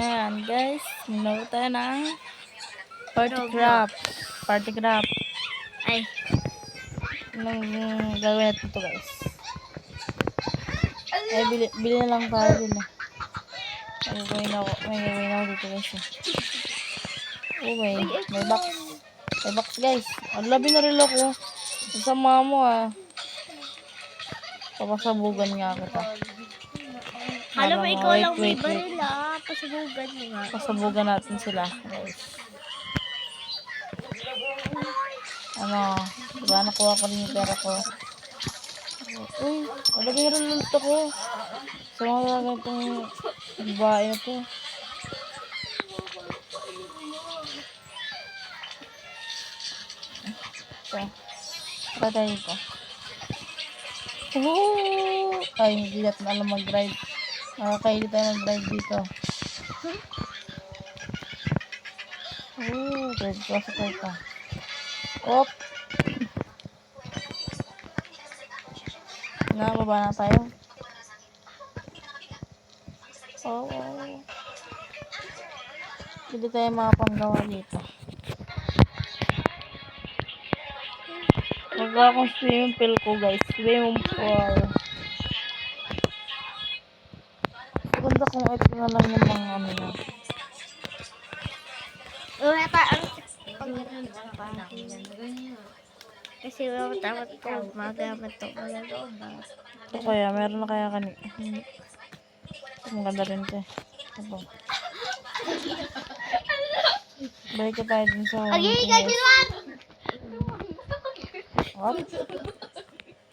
Ayan guys, minuro tayo ng party craft. Party craft. Ay, Anong gagawin natin ito guys? Ay, bili na lang tayo din eh. May gagawin ako dito guys eh. Oh, may box. May box guys. Ang labi na rin ako. Sama mo ah. Papasabugan nga kita. alam mo ikaw lang may baril ah. Pasubugan mo nga. Pasabugan natin sila guys. Ano, diba nakuha ko rin yung pera ko. Uy, malagay rin ulit ako. Sa mga ganitong babae na to. So, tara tayo dito. Ay, hindi natin alam mag-drive. Nakakaili tayo mag-drive dito. Drive ko sa ito. Op! Baba na tayo. Hindi tayo makapanggawa dito. Magawa akong swimming pool ko guys. Swimming pool. Maganda kung ito na lang yung mga ano na. Kasi wala dapat ko magamit ito. Ito kaya, meron na kaya kanina. Maganda rin ito eh. Ito. Balik ka tayo dun sa What?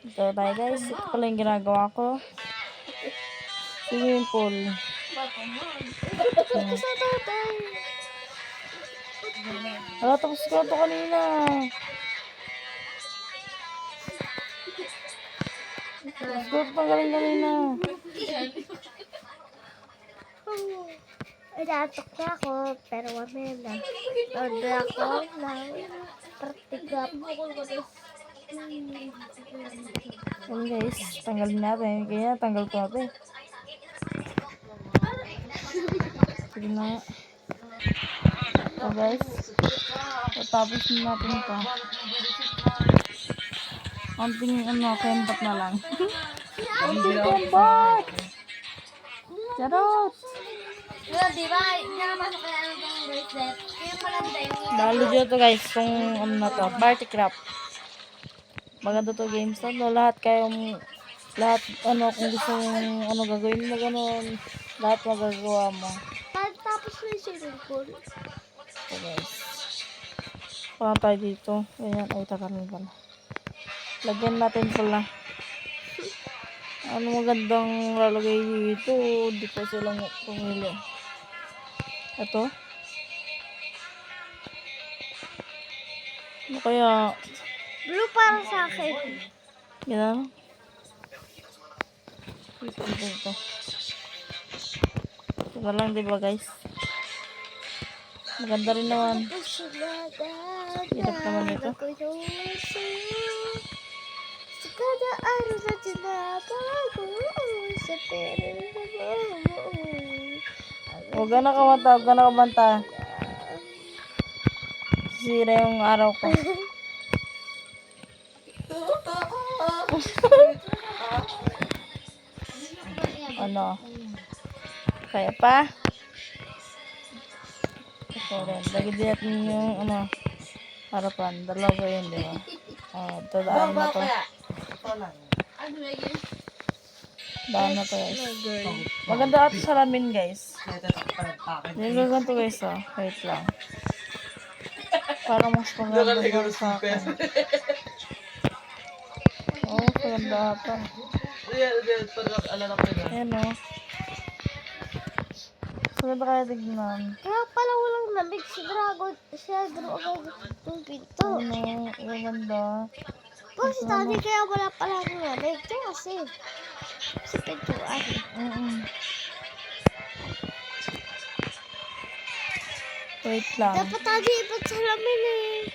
Ito tayo guys. Ito pala yung ginagawa ko. Swimming pool. Tapos ko ito kanina. Tapos ko ito galing kanina. Natok na ako, pero mamaya na. Order ako ng partigap. Yan guys, tanggalin natin. Kaya tanggal ko natin. Sige na. So guys, tapos natin ito. Konting kempat na lang. Konting kempat! Charot! Diba, nakamasok ka na ng bracelet. Kaya maganda yung... Lalo dito guys, kung ano na to, party craft. Maganda to games na to. Lahat ano, kung gusto mong ano gagawin mo gano'n, lahat magagawa mo. Tapos na yung swimming pool. So guys, parang tayo dito. Ganyan, ay takarin pala. Lagyan natin pala. Ano magandang lalagay dito, di pa silang pumili. Ito. Ano kaya? Blue para sa akin. Yan. Ito. Ito lang, diba guys? Maganda rin naman. Hirap naman ito. Kada araw na tinabago sa pera mo. Huwag ka na kumanta, huwag ka na kumanta. Sira yung araw ko. Ano? Kaya pa? Ito rin. Lagi din natin yung ano, harapan. Dalawa yun, di ba? Ito, daan na to. Daan na to guys. Maganda ato sa ramin guys. Yung ganito guys oh. Wait lang. Para mas maganda sa akin. Oh, maganda ata. Ayan oh. Maganda kaya tignan. Kaya pala walang lamig si Dragon. Siya dragon ng pinto. Ano, maganda. Pag si Tani kaya wala pala ng lamig. Kaya kasi pintuan. Wait lang. Dapat tayo ipat salamin eh.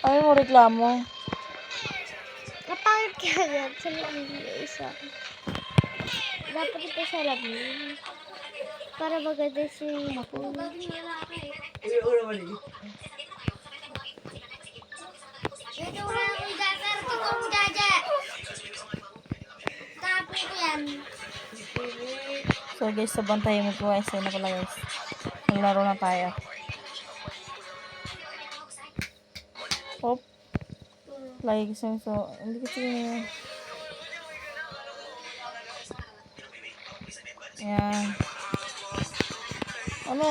Ano mo reklamo? Kapangit kaya yan, salamin yung isa. Dapat ipat salamin. Para maganda swimming pool. Ito wala akong jajar. Ito akong jajar. Tapos ko yan. So guys, sabantayin mo po guys. Ayun na pala guys. Maglaro na tayo. Hop. Lagi kasi so, hindi kasi yan. Ano?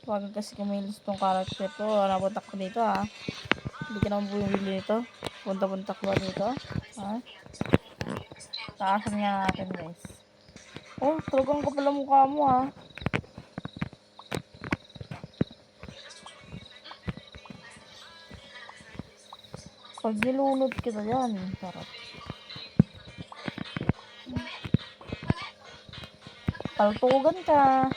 Wag kasi kumilos tong character to. Napunta ko dito ha. Hindi ka naman bumili nito. Punta-punta ko dito. Ha? Taasan nga natin guys. Oh, talagang kapal ang mukha mo ha. Pag nilunod kita dyan, sarap. Paltugan ka.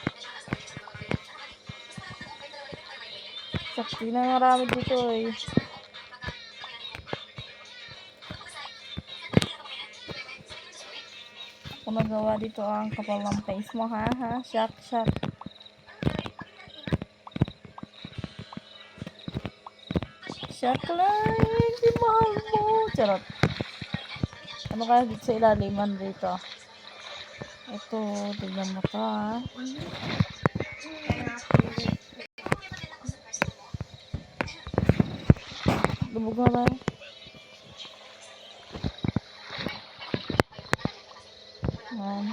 Sakti na marami dito eh. Kung nagawa dito ang kapal ng face mo ha. Shock, shock. Shock lang. Hindi mahal mo. Charot. Ano kaya dito sa ilaliman dito? Ito, tignan mo to ha. Lubog na tayo. Ayan.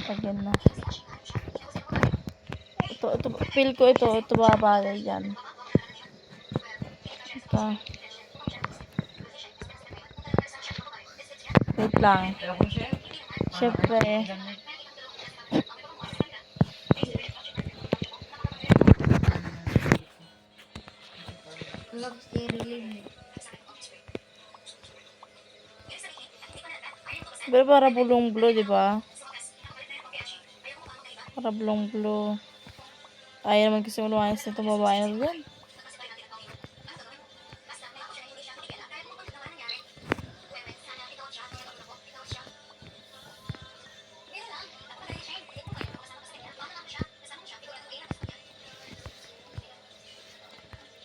Pagyan na. Ito, feel ko ito babagay dyan. Ito. Wait lang. Siyempre. Pero para bulong blue, di ba? Para bulong blue. Ayaw naman kasi malumayas na itong babae na doon.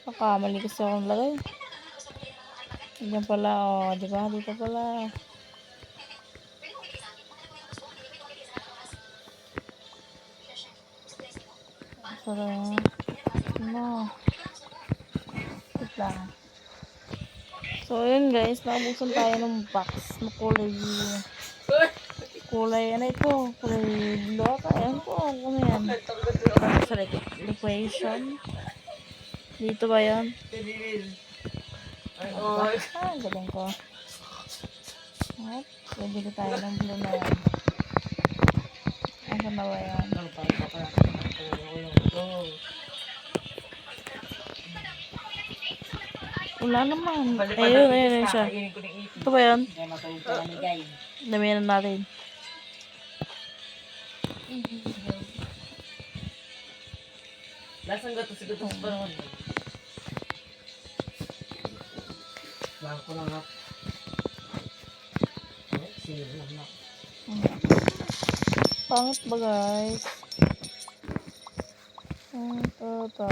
Nakamali kasi akong lagay. Diyan pala, oh, di ba? Dito pala. Sarap. No. Wait lang. So, yun guys. Nakabusan tayo ng box na kulay, ano ito? Kulay blue. Ayan po. Ano yan? Sa equation. Dito ba yan? Galing ko. Pwede tayo ng blue na yan. Ano na ba yan? Wala naman. Ayun siya. Ito ba yan? Damihan na natin. Lasang gato sa gato sa panahon. Bangko lang ako. Sige lang ako. Pangit ba guys? Ito.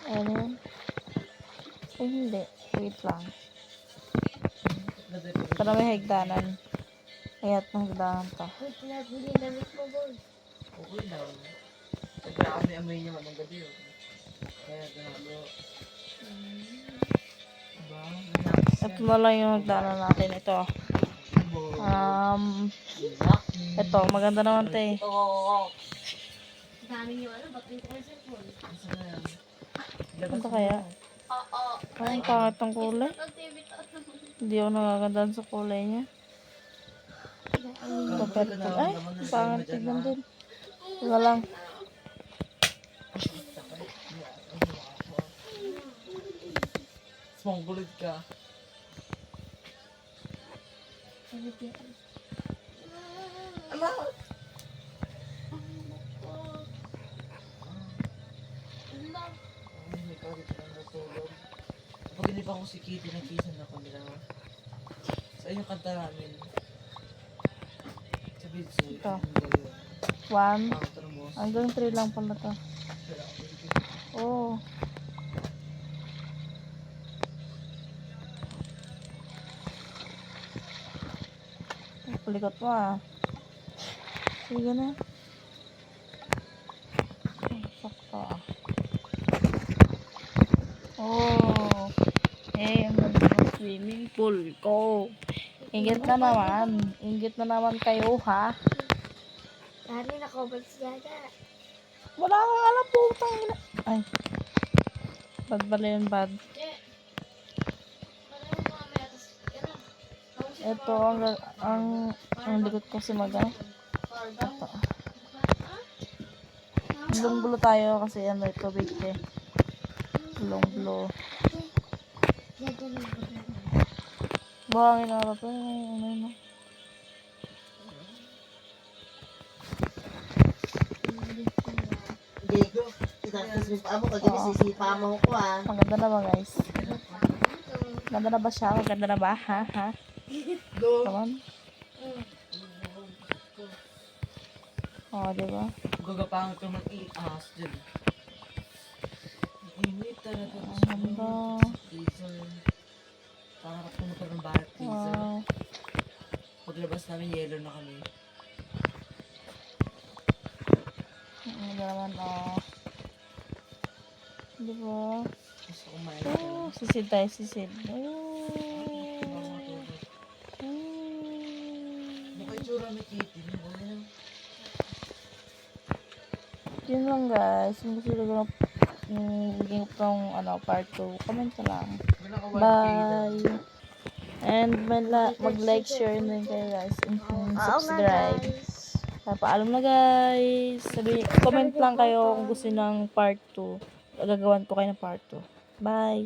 Ano yun? Hindi. Wait lang. Para may hagdanan. Kaya't ng hagdanan to. Okay daw. Nagkakami-amoy niya manong gabi. Kaya ganalo. Ito na lang yung hagdanan natin. Ito. Ito. Maganda naman ito eh. Asa na yan? Ano kaya? Ang pangit ng kulay. Hindi ako nagagandaan sa kulay niya. Paperton. Ay, ang pangit tignan din. Wala lang. Sumanggulit ka. Ala! Ay, may kagit lang natulog. Pag hindi pa ako si Kitty, nagkisan ako nila. Sa inyong kanta namin. Sa Bitsu. Ito. 1. Pangtramos. Hanggang 3 lang pala to. Oh. Palikot mo ah. Sige na. Ay, sakto ah. Oh. Eh, ang ganda ng swimming pool ko. Ingit na naman. Ingit na naman kayo ha. Dani, nakobal si Dada. Wala kang alam po. Ay. Bad pala yun, bad. Ito, ang likod ko si Maga. Ito. Bulong-bulo tayo kasi ano ito, big eh. Bulong-bulo. Dada na ba? Buhangin na ito. Ano yun? Diego, tinatas mo pa mo, kagabi sisipa mo ko ah. Maganda na ba guys? Maganda na ba siya? Maganda na ba? Ha? Ha? Come on. Oo, diba? Gagapangan ka mag-i-ahas dyan. Init talaga. Ang ganda. Freezer. Pangarap ko magkaroon ng bahay freezer. Wow. Paglabas namin, yellow na kami. Ang ganda naman, oh. Diba? Gusto ko kumain. Oh, sisid tayo, sisid. Oh. Mukha itsura ni Kitty. Yun lang guys. Kung gusto nyo bigyan ko tong part 2, comment ka lang. Bye! And mag-like, share din kayo guys. And subscribe. Guys. Paalam na guys. Comment lang kayo kung gusto ng part 2. Gagawan ko kayo ng part 2. Bye!